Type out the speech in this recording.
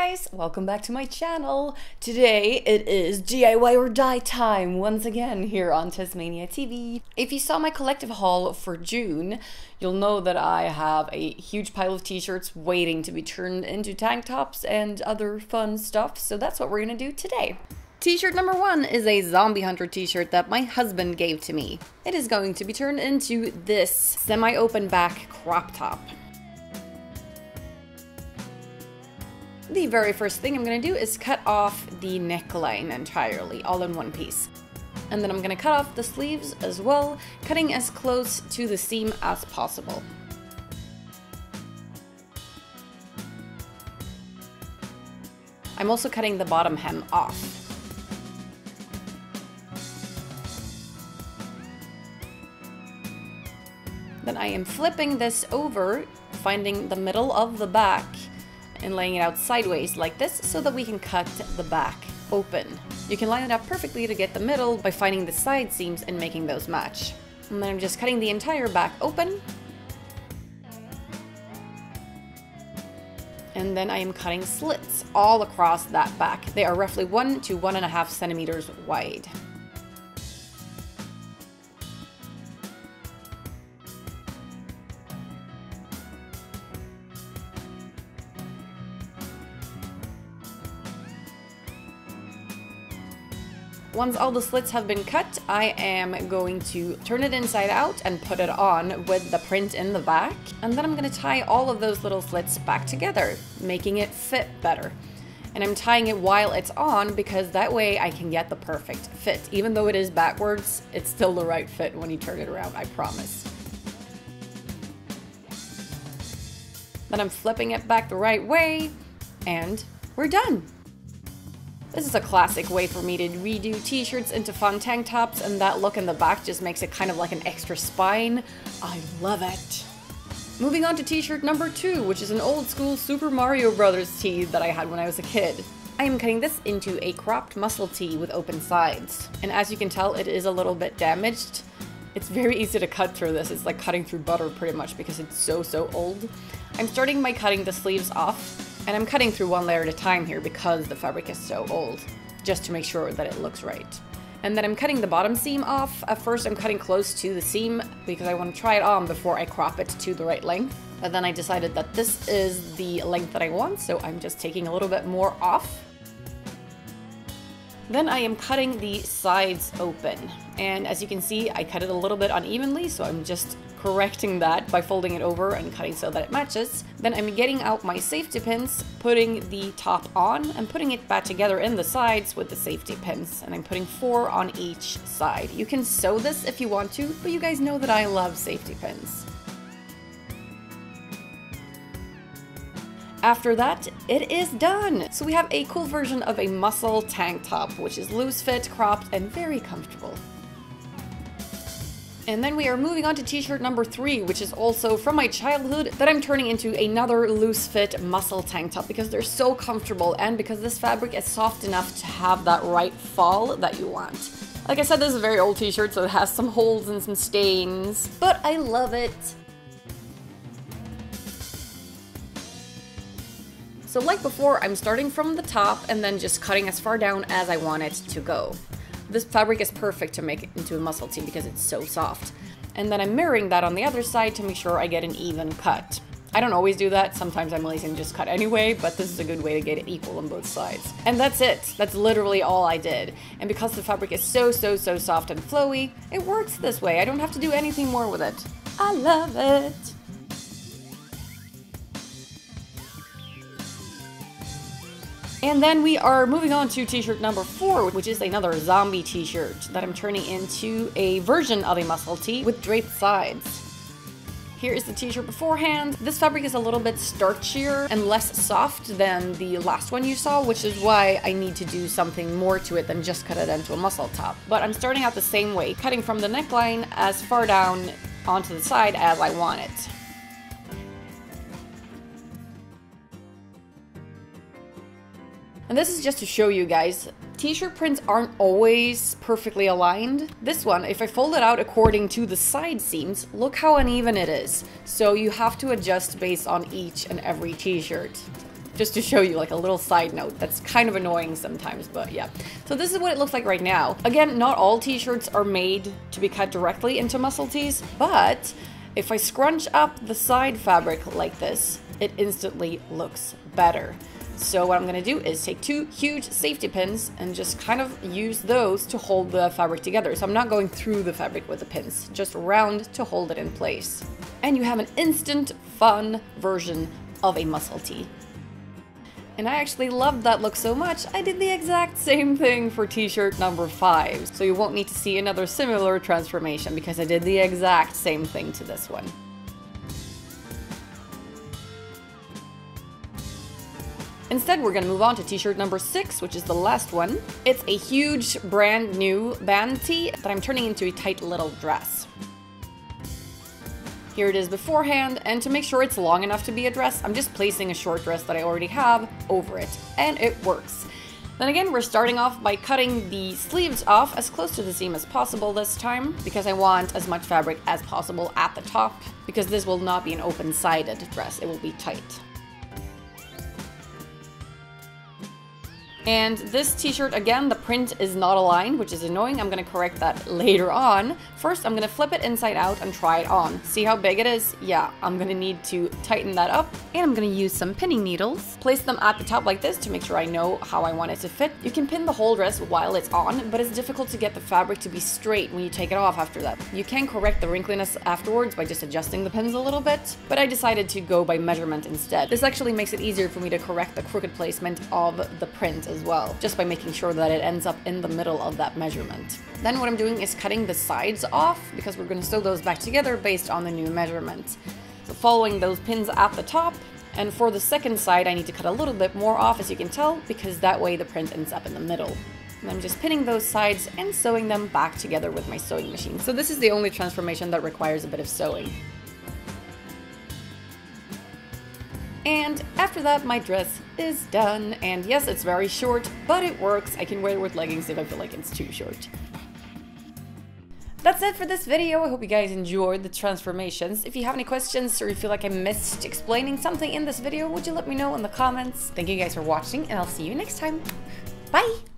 guys, welcome back to my channel. Today it is DIY or die time once again here on Tasmania TV. If you saw my collective haul for June, you'll know that I have a huge pile of t-shirts waiting to be turned into tank tops and other fun stuff, so that's what we're gonna do today. T-shirt number one is a Zombie Hunter t-shirt that my husband gave to me. It is going to be turned into this semi-open back crop top. The very first thing I'm going to do is cut off the neckline entirely, all in one piece. And then I'm going to cut off the sleeves as well, cutting as close to the seam as possible. I'm also cutting the bottom hem off. Then I am flipping this over, finding the middle of the back, and laying it out sideways like this so that we can cut the back open. You can line it up perfectly to get the middle by finding the side seams and making those match. And then I'm just cutting the entire back open. And then I am cutting slits all across that back. They are roughly 1 to 1.5 centimeters wide. Once all the slits have been cut, I am going to turn it inside out and put it on with the print in the back. And then I'm going to tie all of those little slits back together, making it fit better. And I'm tying it while it's on because that way I can get the perfect fit. Even though it is backwards, it's still the right fit when you turn it around, I promise. Then I'm flipping it back the right way, and we're done. This is a classic way for me to redo t-shirts into fun tank tops, and that look in the back just makes it kind of like an extra spine. I love it. Moving on to t-shirt number 2, which is an old school Super Mario Brothers tee that I had when I was a kid. I am cutting this into a cropped muscle tee with open sides. And as you can tell, it is a little bit damaged. It's very easy to cut through this. It's like cutting through butter pretty much because it's so old. I'm starting by cutting the sleeves off. And I'm cutting through one layer at a time here because the fabric is so old, just to make sure that it looks right. And then I'm cutting the bottom seam off. At first I'm cutting close to the seam because I want to try it on before I crop it to the right length. But then I decided that this is the length that I want, so I'm just taking a little bit more off. Then I am cutting the sides open. And as you can see, I cut it a little bit unevenly, so I'm just correcting that by folding it over and cutting so that it matches. Then I'm getting out my safety pins, putting the top on and putting it back together in the sides with the safety pins. And I'm putting 4 on each side. You can sew this if you want to, but you guys know that I love safety pins. After that, it is done! So we have a cool version of a muscle tank top, which is loose fit, cropped, and very comfortable. And then we are moving on to t-shirt number 3, which is also from my childhood, that I'm turning into another loose fit muscle tank top because they're so comfortable and because this fabric is soft enough to have that right fall that you want. Like I said, this is a very old t-shirt, so it has some holes and some stains, but I love it. So like before, I'm starting from the top and then just cutting as far down as I want it to go. This fabric is perfect to make it into a muscle tee because it's so soft. And then I'm mirroring that on the other side to make sure I get an even cut. I don't always do that, sometimes I'm lazy and just cut anyway, but this is a good way to get it equal on both sides. And that's it, that's literally all I did. And because the fabric is so soft and flowy, it works this way. I don't have to do anything more with it. I love it. And then we are moving on to t-shirt number 4, which is another zombie t-shirt that I'm turning into a version of a muscle tee with draped sides. Here is the t-shirt beforehand. This fabric is a little bit starchier and less soft than the last one you saw, which is why I need to do something more to it than just cut it into a muscle top. But I'm starting out the same way, cutting from the neckline as far down onto the side as I want it. And this is just to show you guys, t-shirt prints aren't always perfectly aligned. This one, if I fold it out according to the side seams, look how uneven it is. So you have to adjust based on each and every t-shirt. just to show you like a little side note. That's kind of annoying sometimes, but yeah. So this is what it looks like right now. Again, not all t-shirts are made to be cut directly into muscle tees, but if I scrunch up the side fabric like this, it instantly looks better. So what I'm going to do is take 2 huge safety pins and just kind of use those to hold the fabric together. So I'm not going through the fabric with the pins, just around to hold it in place. And you have an instant, fun version of a muscle tee. And I actually loved that look so much, I did the exact same thing for t-shirt number 5. So you won't need to see another similar transformation because I did the exact same thing to this one. Instead, we're going to move on to t-shirt number 6, which is the last one. It's a huge brand new band tee that I'm turning into a tight little dress. Here it is beforehand, and to make sure it's long enough to be a dress, I'm just placing a short dress that I already have over it, and it works. Then again, we're starting off by cutting the sleeves off as close to the seam as possible this time, because I want as much fabric as possible at the top, because this will not be an open-sided dress, it will be tight. And this t-shirt, again, the print is not aligned, which is annoying. I'm going to correct that later on. First, I'm going to flip it inside out and try it on. See how big it is? Yeah, I'm going to need to tighten that up. And I'm going to use some pinning needles. Place them at the top like this to make sure I know how I want it to fit. You can pin the whole dress while it's on, but it's difficult to get the fabric to be straight when you take it off after that. You can correct the wrinkliness afterwards by just adjusting the pins a little bit, but I decided to go by measurement instead. This actually makes it easier for me to correct the crooked placement of the print as well, just by making sure that it ends up in the middle of that measurement. Then what I'm doing is cutting the sides off because we're going to sew those back together based on the new measurement. So following those pins at the top, and for the second side I need to cut a little bit more off, as you can tell, because that way the print ends up in the middle. And I'm just pinning those sides and sewing them back together with my sewing machine. So this is the only transformation that requires a bit of sewing. And after that, my dress is done. And yes, it's very short, but it works. I can wear it with leggings if I feel like it's too short. That's it for this video. I hope you guys enjoyed the transformations. If you have any questions or you feel like I missed explaining something in this video, would you let me know in the comments? Thank you guys for watching, and I'll see you next time. Bye!